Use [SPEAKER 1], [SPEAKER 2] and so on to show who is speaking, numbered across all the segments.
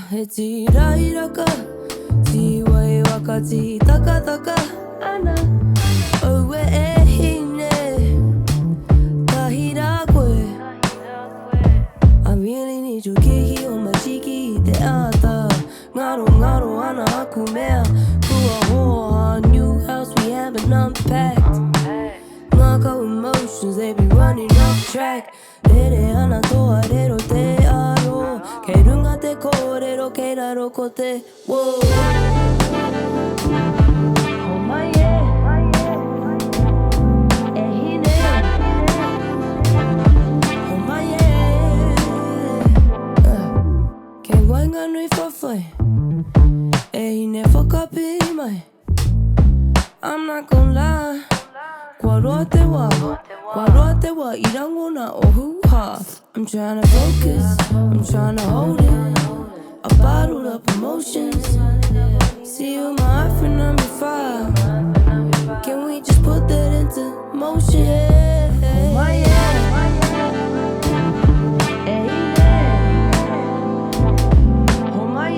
[SPEAKER 1] he ti rairaka, ti wai waka, ti taka taka, ana. Owe e hine, tahira koe. I really need you kihi o ma chiki I te ata. Ngaro ngaro ana aku mea, kua hoa, new house we haven't unpacked. Ngako emotions, they be running off track. Rere ana toa rero te aro, kei runga te kōrero, kei raro ko te whoa. Homai e hine, homai kei Wainui whawhai, e hine whakapi mai. I'm not gonna lie, kua roa te wā, I rango na o hoo-ha. I'm tryna focus, I'm tryna hold it. I bottled up emotions. See you my iPhone number 5. Can we just put that into motion? Oh my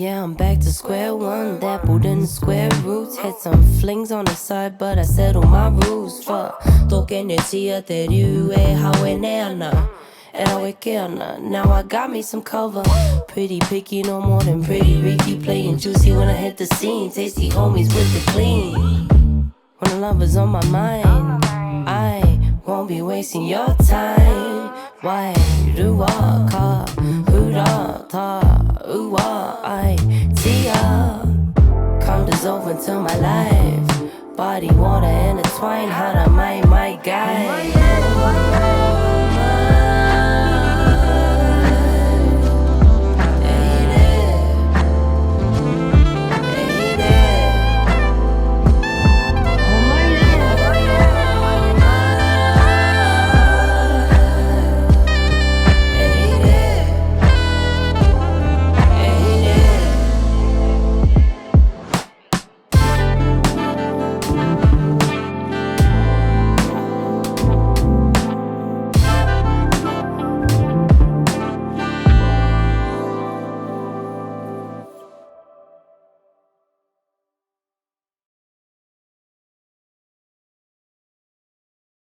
[SPEAKER 1] I'm back to square one, dappled in the square roots. Had some flings on the side, but I settled my rules. Fuck, toke ne tia te riu e hawe ne ana, e hawe ke ana. Now I got me some cover. Pretty picky, no more than pretty Ricky. Playing juicy when I hit the scene. Tasty homies with the clean. When the love is on my mind, I won't be wasting your time. Why do I call? Who da ta? I tia come dissolve into my life. Body, water, intertwine. How to my guy.